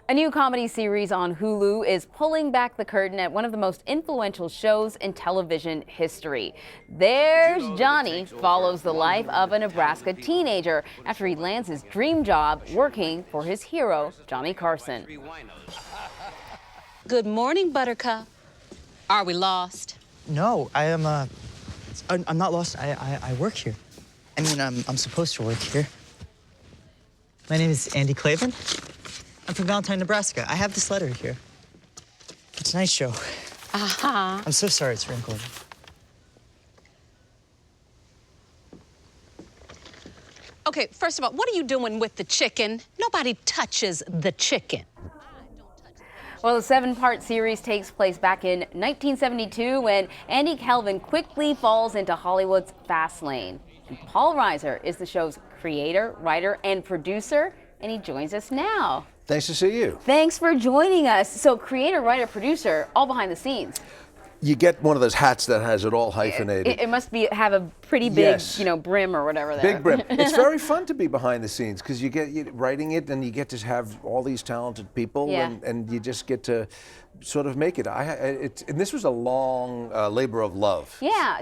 A new comedy series on Hulu is pulling back the curtain at one of the most influential shows in television history. There's Johnny follows the life of a Nebraska teenager after he lands his dream job working for his hero, Johnny Carson. Good morning, Buttercup. Are we lost? No, I'm not lost. I work here. I mean, I'm supposed to work here. My name is Andy Clavin. I'm from Valentine, Nebraska. I have this letter here. It's a nice show. Uh-huh. I'm so sorry it's wrinkled. Okay, first of all, what are you doing with the chicken? Nobody touches the chicken. Well, the 7-part series takes place back in 1972 when Andy Calvin quickly falls into Hollywood's fast lane. And Paul Reiser is the show's creator, writer, and producer, and he joins us now. Nice to see you. Thanks for joining us. So creator, writer, producer, all behind the scenes. You get one of those hats that has it all hyphenated. It must have a pretty big, Yes. Brim or whatever there. Big brim. It's very fun to be behind the scenes because you get writing it and you get to have all these talented people and you just get to sort of make it. And this was a long labor of love. Yeah,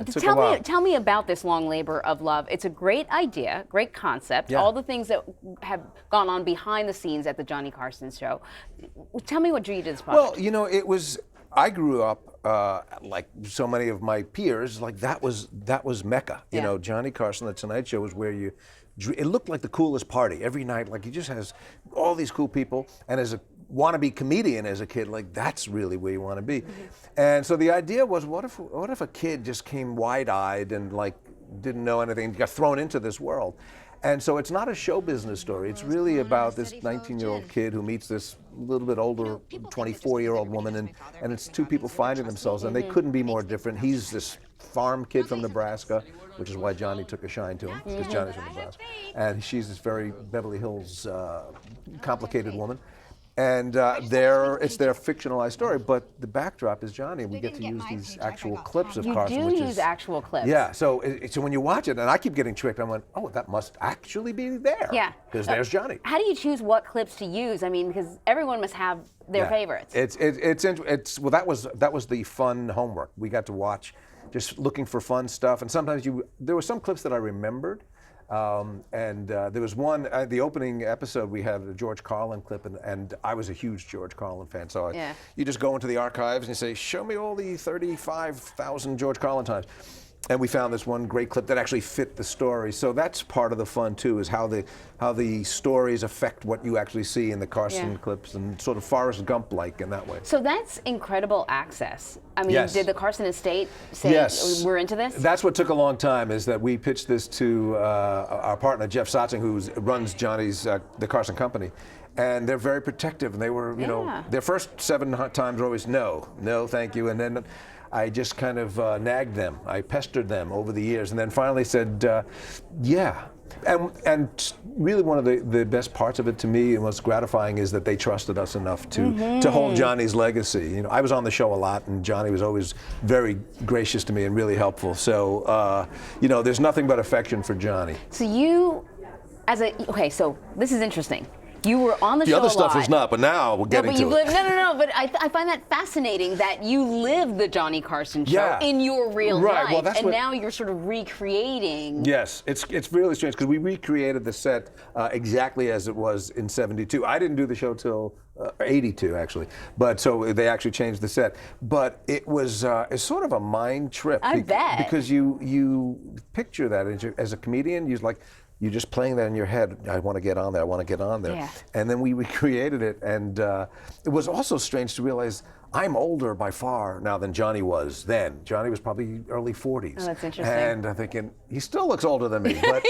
tell me about this long labor of love. It's a great idea, great concept, all the things that have gone on behind the scenes at the Johnny Carson show. Tell me what drew you to this project. Well, I grew up like so many of my peers, like that was Mecca. You know, Johnny Carson, The Tonight Show was where it looked like the coolest party every night. Like he just has all these cool people, and as a wannabe comedian as a kid, like that's really where you want to be. And so the idea was, what if a kid just came wide-eyed and like didn't know anything, got thrown into this world? And so it's not a show business story. It's really about this 19-year-old kid who meets this little bit older 24-year-old woman, and it's two people finding themselves, and they couldn't be more different. He's this farm kid from Nebraska, which is why Johnny took a shine to him, because Johnny's from Nebraska. And she's this very Beverly Hills complicated woman. And it's their fictionalized story, but the backdrop is Johnny. We get to use these actual clips of Carson. You do use actual clips. Yeah, so when you watch it, and I keep getting tricked, I'm like, oh, that must actually be there. Yeah. Because there's Johnny. How do you choose what clips to use? I mean, because everyone must have their favorites. Well, that was the fun homework. We got to watch, just looking for fun stuff, and sometimes there were some clips that I remembered. There was one, the opening episode, we had a George Carlin clip, and I was a huge George Carlin fan, so you just go into the archives and you say, show me all the 35,000 George Carlin times. And we found this one great clip that actually fit the story. So that's part of the fun too, is how the stories affect what you actually see in the Carson clips, and sort of Forrest Gump-like in that way. So that's incredible access. I mean, did the Carson Estate say we're into this? That's what took a long time, is that we pitched this to our partner, Jeff Sotzing, who runs Johnny's, the Carson Company. And they're very protective, and they were, their first 7 times were always no, thank you. And then I just kind of nagged them. I pestered them over the years, and then finally said, yeah. And really one of the best parts of it to me, and what's gratifying, is that they trusted us enough to hold Johnny's legacy. I was on the show a lot, and Johnny was always very gracious to me and really helpful. So, there's nothing but affection for Johnny. So so this is interesting. You were on the show a lot. The other stuff was not, but now we're getting to it. No. But I find that fascinating that you lived the Johnny Carson show in your real life, well, now you're sort of recreating. Yes, it's really strange because we recreated the set exactly as it was in '72. I didn't do the show till '82 actually, but so they actually changed the set. But it was it's sort of a mind trip. I bet, because you picture that as a comedian, you're just playing that in your head. I want to get on there. I want to get on there. Yeah. And then we recreated it, and it was also strange to realize I'm older by far now than Johnny was then. Johnny was probably early 40s. Oh, that's interesting. And I'm thinking, he still looks older than me, but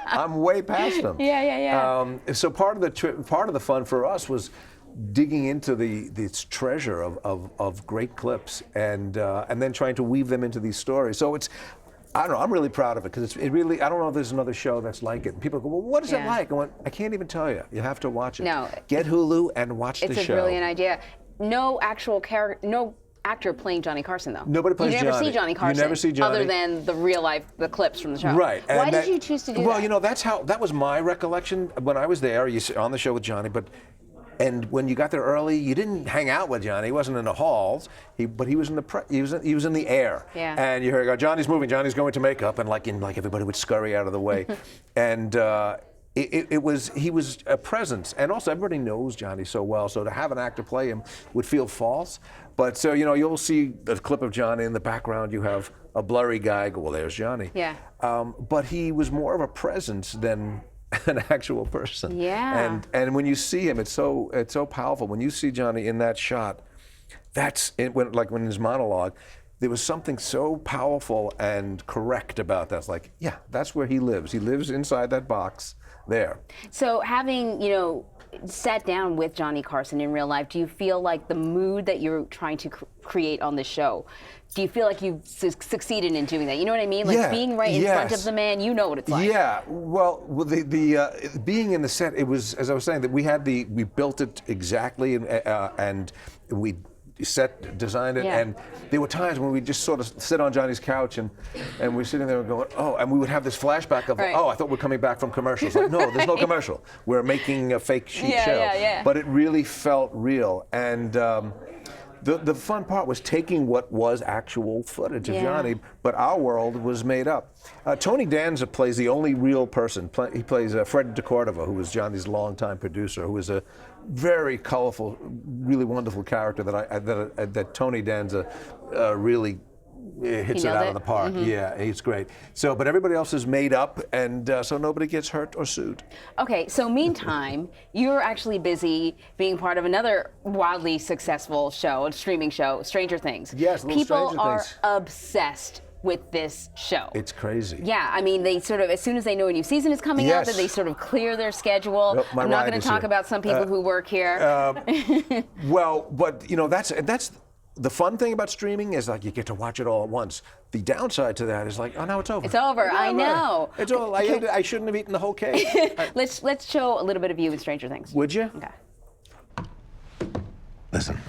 I'm way past him. Yeah. So part of the fun for us was digging into this treasure of great clips, and then trying to weave them into these stories. So I don't know, I'm really proud of it, because I don't know if there's another show that's like it. People go, well, what is it like? I went, I can't even tell you. You have to watch it. No. Get Hulu and watch the show. It's a brilliant idea. No actual character, no actor playing Johnny Carson, though. Nobody plays Johnny. You never see Johnny Carson. You never see Johnny. Other than the real life, the clips from the show. Right. Why did you choose to do that? Well, that was my recollection when I was there. You on the show with Johnny, but And when you got there early, you didn't hang out with Johnny. He wasn't in the halls, but he was in he was in the air. Yeah. And you heard, go, Johnny's moving, Johnny's going to makeup, and like everybody would scurry out of the way. And he was a presence, and also everybody knows Johnny so well. So to have an actor play him would feel false. But so you'll see a clip of Johnny in the background. You have a blurry guy. Go, well, there's Johnny. Yeah. But he was more of a presence than an actual person. Yeah. And when you see him, it's so powerful. When you see Johnny in that shot, that's it. When his monologue, there was something so powerful and correct about that. It's like, yeah, that's where he lives. He lives inside that box there. So having, sat down with Johnny Carson in real life, do you feel like the mood that you're trying to create on the show, do you feel like you've succeeded in doing that? You know what I mean? Like being right in front of the man, you know what it's like. Yeah, well, the being in the set, it was, as I was saying, that we built it exactly, and we designed it, and there were times when we just sort of sit on Johnny's couch and we're sitting there going, oh, and we would have this flashback of, oh, I thought we're coming back from commercials. Like, no, there's no commercial. We're making a fake sheet show. Yeah. But it really felt real, and the fun part was taking what was actual footage of Johnny, but our world was made up. Tony Danza plays the only real person. He plays Fred DeCordova, who was Johnny's longtime producer, who was a very colorful, really wonderful character that Tony Danza really hits it out of the park. Mm-hmm. Yeah, he's great. So, but everybody else is made up, and so nobody gets hurt or sued. Okay, so meantime, you're actually busy being part of another wildly successful show, a streaming show, Stranger Things. Yes, People Stranger are Things. obsessed with this show. It's crazy. Yeah, I mean, they sort of, as soon as they know a new season is coming out, that they sort of clear their schedule. Nope, I'm not going to talk about some people who work here. Well, but that's the fun thing about streaming is like you get to watch it all at once. The downside to that is like, oh, now it's over. It's over. I know. It's over. I shouldn't have eaten the whole cake. Let's show a little bit of you in Stranger Things. Would you? Okay. Listen,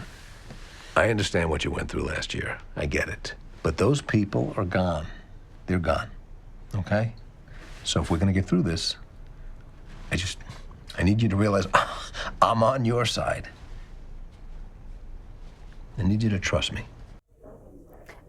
I understand what you went through last year. I get it. But those people are gone. They're gone. Okay? So if we're going to get through this, I need you to realize I'm on your side. I need you to trust me.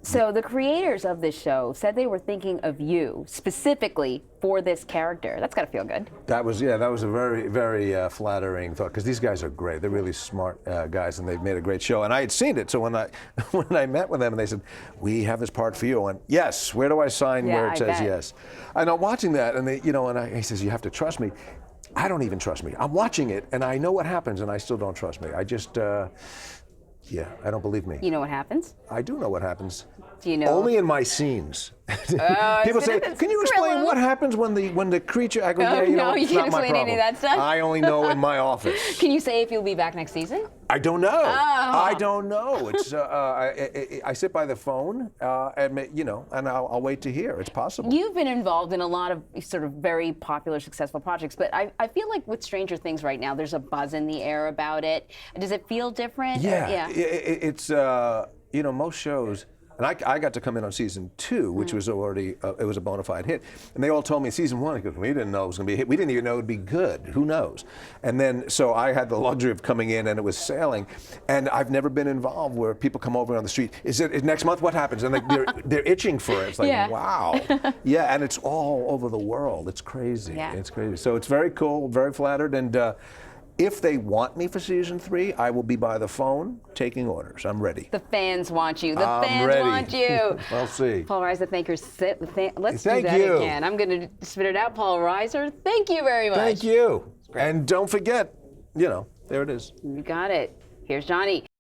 So the creators of this show said they were thinking of you specifically for this character. That's got to feel good. That was a very, very flattering thought, because these guys are great. They're really smart guys, and they've made a great show. And I had seen it, so when I met with them, and they said, "We have this part for you," I went, "Yes. Where do I sign where it says yes?" And I'm watching that, and he says, "You have to trust me." I don't even trust me. I'm watching it, and I know what happens, and I still don't trust me. I just. I don't believe me. You know what happens? I do know what happens. Do you know? Only in my scenes. People say, "Can you explain what happens when the creature?" I go, "Yeah, no, you it's can't not my explain any problem. of that stuff. I only know in my office." Can you say if you'll be back next season? I don't know. Oh. I don't know. It's I sit by the phone, and I'll wait to hear. It's possible. You've been involved in a lot of sort of very popular, successful projects, but I feel like with Stranger Things right now, there's a buzz in the air about it. Does it feel different? Yeah. It's most shows. And I got to come in on season 2, which was already, it was a bona fide hit. And they all told me season 1, because we didn't know it was going to be a hit. We didn't even know it would be good. Who knows? And then, so I had the luxury of coming in, and it was sailing. And I've never been involved where people come over on the street. Is next month? What happens? And they're itching for it. It's like, wow. Yeah, and it's all over the world. It's crazy. Yeah. It's crazy. So it's very cool, very flattered. And if they want me for season 3, I will be by the phone taking orders. I'm ready. The fans want you. I'm fans ready. want you. We'll see. Paul Reiser, thank you. Let's Thank do that you. again. I'm going to spit it out. Paul Reiser, thank you very much. Thank you. And don't forget, there it is. You got it. Here's Johnny.